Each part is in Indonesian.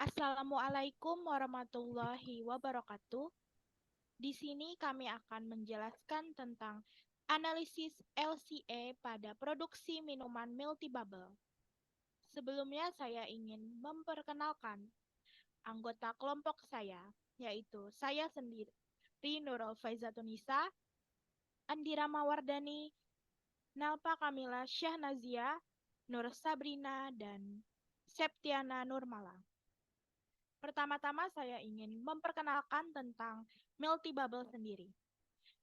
Assalamualaikum warahmatullahi wabarakatuh. Di sini kami akan menjelaskan tentang analisis LCA pada produksi minuman multibubble. Sebelumnya saya ingin memperkenalkan anggota kelompok saya, yaitu saya sendiri, Nurul Faizatunisa, Andira Mawardani, Nalpa Kamila Syahnazia, Nur Sabrina, dan Septiana Nurmala. Pertama-tama saya ingin memperkenalkan tentang multibubble sendiri.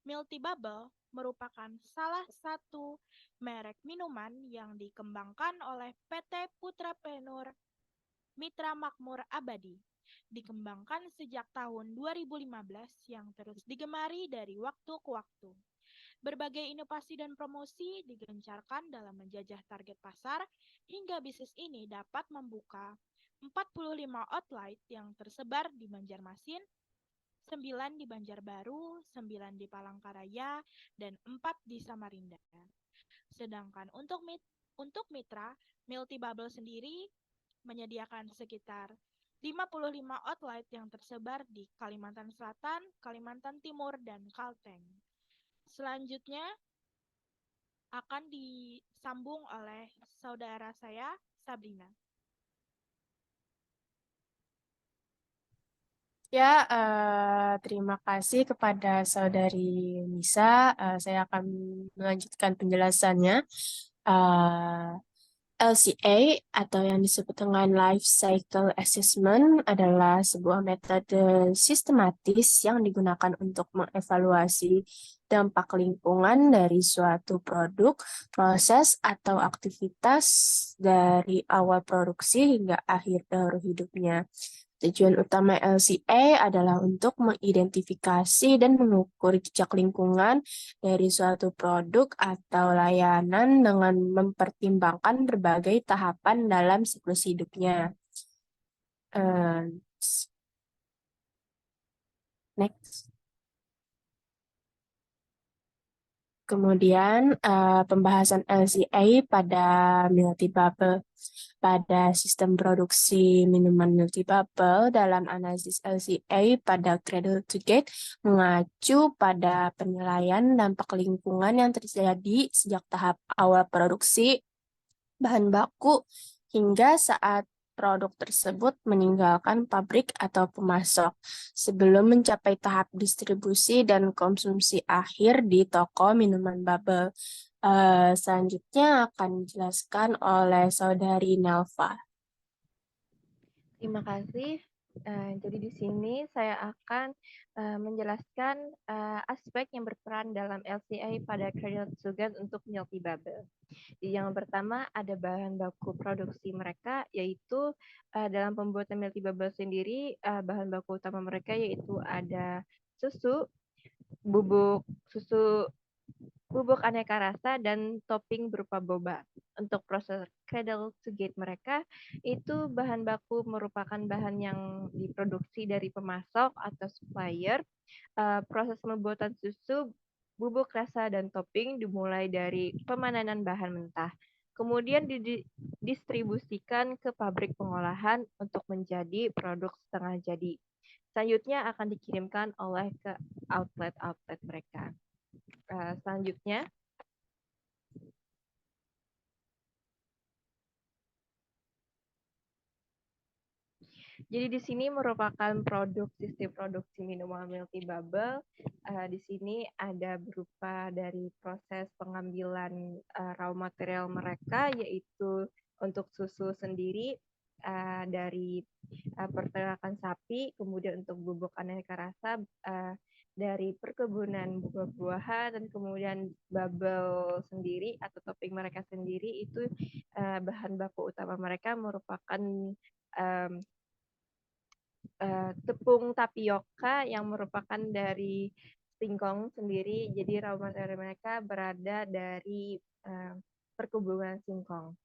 Multibubble merupakan salah satu merek minuman yang dikembangkan oleh PT Putrapenur Mitra Makmur Abadi. Dikembangkan sejak tahun 2015 yang terus digemari dari waktu ke waktu. Berbagai inovasi dan promosi digencarkan dalam menjajah target pasar hingga bisnis ini dapat membuka 45 outlet yang tersebar di Banjarmasin, 9 di Banjarbaru, 9 di Palangkaraya, dan 4 di Samarinda. Sedangkan untuk mitra, Multibubble sendiri menyediakan sekitar 55 outlet yang tersebar di Kalimantan Selatan, Kalimantan Timur, dan Kalteng. Selanjutnya akan disambung oleh saudara saya, Sabrina. Ya, terima kasih kepada Saudari Nisa. Saya akan melanjutkan penjelasannya. LCA atau yang disebut dengan Life Cycle Assessment adalah sebuah metode sistematis yang digunakan untuk mengevaluasi dampak lingkungan dari suatu produk, proses, atau aktivitas dari awal produksi hingga akhir daur hidupnya. Tujuan utama LCA adalah untuk mengidentifikasi dan mengukur jejak lingkungan dari suatu produk atau layanan dengan mempertimbangkan berbagai tahapan dalam siklus hidupnya. Eh, Next. Kemudian pembahasan LCA pada multibubble. Pada sistem produksi minuman multibubble dalam analisis LCA pada Cradle to Gate mengacu pada penilaian dampak lingkungan yang terjadi sejak tahap awal produksi bahan baku hingga saat produk tersebut meninggalkan pabrik atau pemasok sebelum mencapai tahap distribusi dan konsumsi akhir di toko minuman bubble. Selanjutnya akan dijelaskan oleh Saudari Nelva. Terima kasih. Jadi di sini saya akan menjelaskan aspek yang berperan dalam LCA pada Cradle to Gate untuk multibubble. Yang pertama ada bahan baku produksi mereka, yaitu dalam pembuatan multibubble sendiri bahan baku utama mereka yaitu ada susu, bubuk susu bubuk aneka rasa dan topping berupa boba. Untuk proses cradle to gate mereka, itu bahan baku merupakan bahan yang diproduksi dari pemasok atau supplier. Proses pembuatan susu, bubuk rasa, dan topping dimulai dari pemanenan bahan mentah. Kemudian didistribusikan ke pabrik pengolahan untuk menjadi produk setengah jadi. Selanjutnya akan dikirimkan oleh ke outlet-outlet mereka. Selanjutnya, jadi di sini merupakan produk sistem produksi minuman multibubble. Di sini ada berupa dari proses pengambilan raw material mereka, yaitu untuk susu sendiri dari peternakan sapi, kemudian untuk bubuk aneka rasa dari perkebunan buah-buahan, dan kemudian bubble sendiri atau topping mereka sendiri itu bahan baku utama mereka merupakan tepung tapioka yang merupakan dari singkong sendiri. Jadi raw material mereka berada dari perkebunan singkong.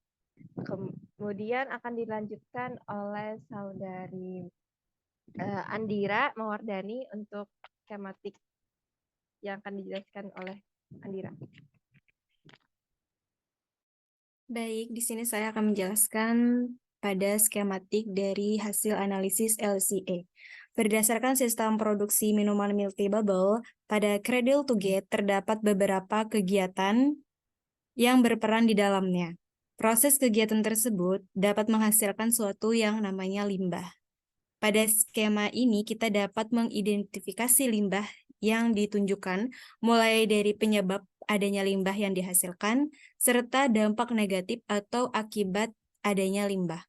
Kemudian akan dilanjutkan oleh saudari Andira Mawardani untuk skematik yang akan dijelaskan oleh Andira. Baik, di sini saya akan menjelaskan pada skematik dari hasil analisis LCA. Berdasarkan sistem produksi minuman Milky Bubble, pada Cradle to Gate terdapat beberapa kegiatan yang berperan di dalamnya. Proses kegiatan tersebut dapat menghasilkan suatu yang namanya limbah. Pada skema ini kita dapat mengidentifikasi limbah yang ditunjukkan mulai dari penyebab adanya limbah yang dihasilkan serta dampak negatif atau akibat adanya limbah.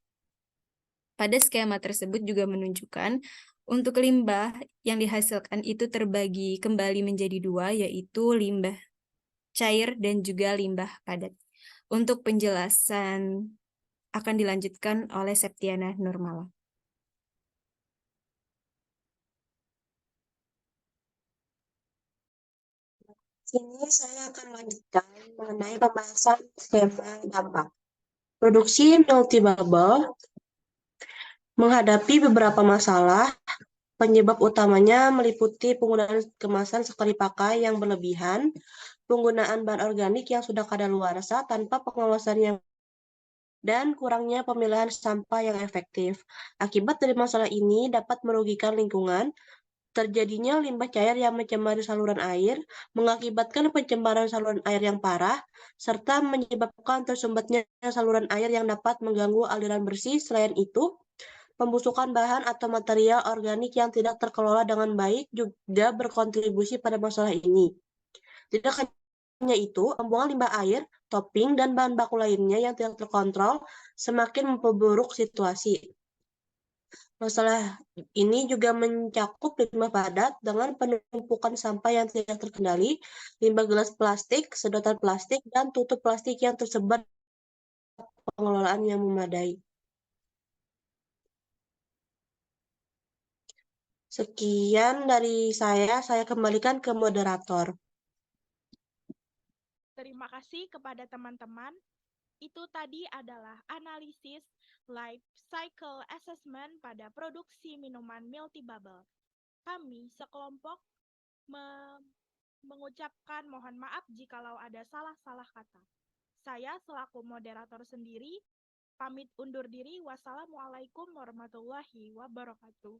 Pada skema tersebut juga menunjukkan untuk limbah yang dihasilkan itu terbagi kembali menjadi dua, yaitu limbah cair dan juga limbah padat. Untuk penjelasan akan dilanjutkan oleh Septiana Nurmala. Kini saya akan lanjutkan mengenai pembahasan skema dampak. Produksi Milky Bubble menghadapi beberapa masalah. Penyebab utamanya meliputi penggunaan kemasan sekali pakai yang berlebihan, penggunaan bahan organik yang sudah kadaluarsa tanpa pengawasan yang dan kurangnya pemilihan sampah yang efektif. Akibat dari masalah ini dapat merugikan lingkungan, terjadinya limbah cair yang mencemari saluran air, mengakibatkan pencemaran saluran air yang parah, serta menyebabkan tersumbatnya saluran air yang dapat mengganggu aliran bersih. Selain itu, pembusukan bahan atau material organik yang tidak terkelola dengan baik juga berkontribusi pada masalah ini. Tidak hanya itu, pembuangan limbah air, topping, dan bahan baku lainnya yang tidak terkontrol semakin memperburuk situasi. Masalah ini juga mencakup limbah padat dengan penumpukan sampah yang tidak terkendali, limbah gelas plastik, sedotan plastik, dan tutup plastik yang tersebar pengelolaan yang memadai. Sekian dari saya kembalikan ke moderator. Terima kasih kepada teman-teman. Itu tadi adalah analisis life cycle assessment pada produksi minuman Milky Bubble. Kami sekelompok mengucapkan mohon maaf jikalau ada salah-salah kata. Saya selaku moderator sendiri pamit undur diri. Wassalamualaikum warahmatullahi wabarakatuh.